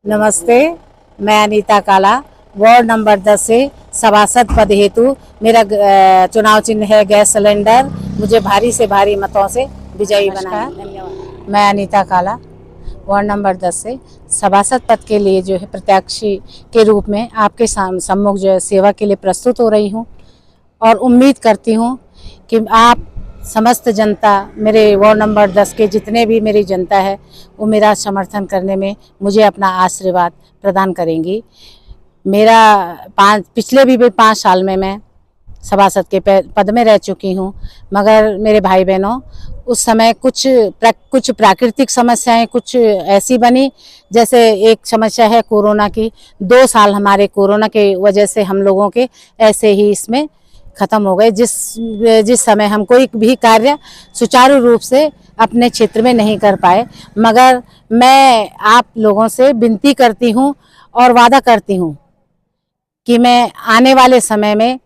नमस्ते, मैं अनीता काला, वार्ड नंबर 10 से सभासद पद हेतु मेरा चुनाव चिन्ह है गैस सिलेंडर। मुझे भारी से भारी मतों से विजयी बनाया। धन्यवाद। मैं अनीता काला, वार्ड नंबर 10 से सभासद पद के लिए जो है प्रत्याशी के रूप में आपके सम्मुख जो है सेवा के लिए प्रस्तुत हो रही हूँ और उम्मीद करती हूँ कि आप समस्त जनता, मेरे वार्ड नंबर 10 के जितने भी मेरी जनता है, वो मेरा समर्थन करने में मुझे अपना आशीर्वाद प्रदान करेंगी। मेरा पिछले भी 5 साल में मैं सभासद के पद में रह चुकी हूँ, मगर मेरे भाई बहनों उस समय कुछ प्राकृतिक समस्याएं कुछ ऐसी बनी, जैसे एक समस्या है कोरोना की। 2 साल हमारे कोरोना के वजह से हम लोगों के ऐसे ही इसमें ख़त्म हो गए, जिस समय हम कोई भी कार्य सुचारू रूप से अपने क्षेत्र में नहीं कर पाए। मगर मैं आप लोगों से विनती करती हूँ और वादा करती हूँ कि मैं आने वाले समय में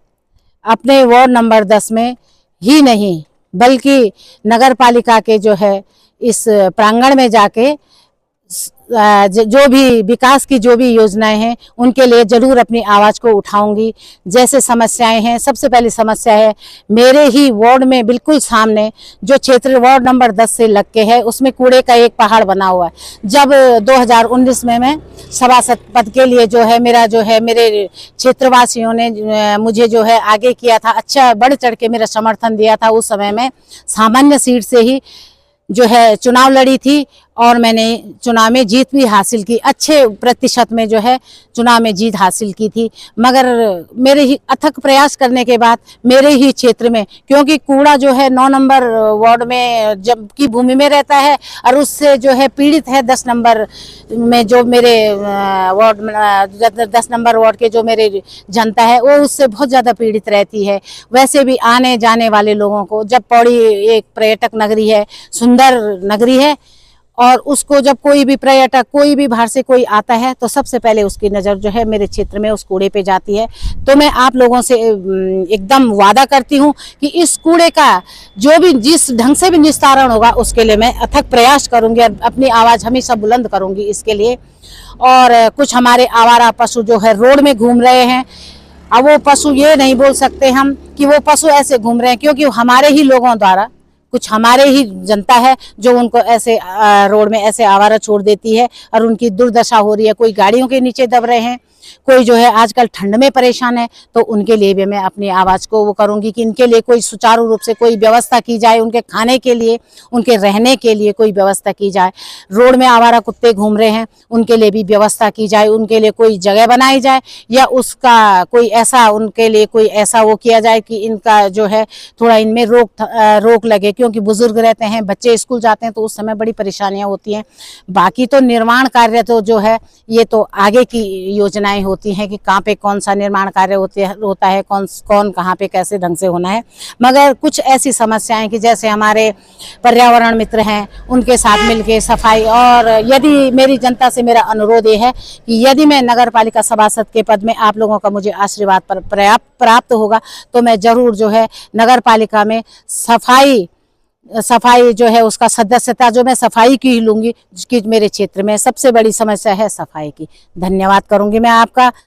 अपने वार्ड नंबर 10 में ही नहीं बल्कि नगर पालिका के जो है इस प्रांगण में जाके जो भी विकास की जो भी योजनाएं हैं उनके लिए जरूर अपनी आवाज़ को उठाऊंगी। जैसे समस्याएं हैं, सबसे पहली समस्या है मेरे ही वार्ड में बिल्कुल सामने जो क्षेत्र वार्ड नंबर 10 से लग के है, उसमें कूड़े का एक पहाड़ बना हुआ है। जब 2019 में मैं सभासद पद के लिए जो है मेरे क्षेत्रवासियों ने मुझे जो है आगे किया था, अच्छा बढ़ चढ़ के मेरा समर्थन दिया था। उस समय में सामान्य सीट से ही जो है चुनाव लड़ी थी और मैंने चुनाव में जीत भी हासिल की, अच्छे प्रतिशत में जो है चुनाव में जीत हासिल की थी। मगर मेरे ही अथक प्रयास करने के बाद मेरे ही क्षेत्र में, क्योंकि कूड़ा जो है 9 नंबर वार्ड में जब की भूमि में रहता है और उससे जो है पीड़ित है 10 नंबर में जो मेरे वार्ड 10 नंबर वार्ड के जो मेरे जनता है वो उससे बहुत ज़्यादा पीड़ित रहती है। वैसे भी आने जाने वाले लोगों को, जब पौड़ी एक पर्यटक नगरी है, सुंदर नगरी है, और उसको जब कोई भी पर्यटक कोई भी बाहर से कोई आता है तो सबसे पहले उसकी नज़र जो है मेरे क्षेत्र में उस कूड़े पे जाती है। तो मैं आप लोगों से एकदम वादा करती हूँ कि इस कूड़े का जो भी जिस ढंग से भी निस्तारण होगा उसके लिए मैं अथक प्रयास करूँगी और अपनी आवाज़ हमेशा बुलंद करूँगी इसके लिए। और कुछ हमारे आवारा पशु जो है रोड में घूम रहे हैं, अब वो पशु ये नहीं बोल सकते हम कि वो पशु ऐसे घूम रहे हैं, क्योंकि हमारे ही लोगों द्वारा, कुछ हमारे ही जनता है जो उनको ऐसे रोड में ऐसे आवारा छोड़ देती है और उनकी दुर्दशा हो रही है। कोई गाड़ियों के नीचे दब रहे हैं, कोई जो है आजकल ठंड में परेशान है, तो उनके लिए भी मैं अपनी आवाज़ को वो करूँगी कि इनके लिए कोई सुचारू रूप से कोई व्यवस्था की जाए, उनके खाने के लिए, उनके रहने के लिए कोई व्यवस्था की जाए। रोड में आवारा कुत्ते घूम रहे हैं, उनके लिए भी व्यवस्था की जाए, उनके लिए कोई जगह बनाई जाए या उसका कोई ऐसा उनके लिए कोई ऐसा वो किया जाए कि इनका जो है थोड़ा इनमें रोक लगे, क्योंकि बुजुर्ग रहते हैं, बच्चे स्कूल जाते हैं तो उस समय बड़ी परेशानियाँ होती हैं। बाकी तो निर्माण कार्य तो जो है ये तो आगे की योजनाएं होती हैं कि कहाँ पे कौन सा निर्माण कार्य होता है, कौन कहाँ पे कैसे ढंग से होना है। मगर कुछ ऐसी समस्याएं कि जैसे हमारे पर्यावरण मित्र हैं उनके साथ मिलके सफाई, और यदि मेरी जनता से मेरा अनुरोध ये है कि यदि मैं नगर पालिका सभासद के पद में आप लोगों का मुझे आशीर्वाद प्राप्त होगा तो मैं जरूर जो है नगर पालिका में सफाई जो है उसका सदस्यता जो मैं सफाई की ही लूँगी, कि मेरे क्षेत्र में सबसे बड़ी समस्या है सफाई की। धन्यवाद करूँगी मैं आपका।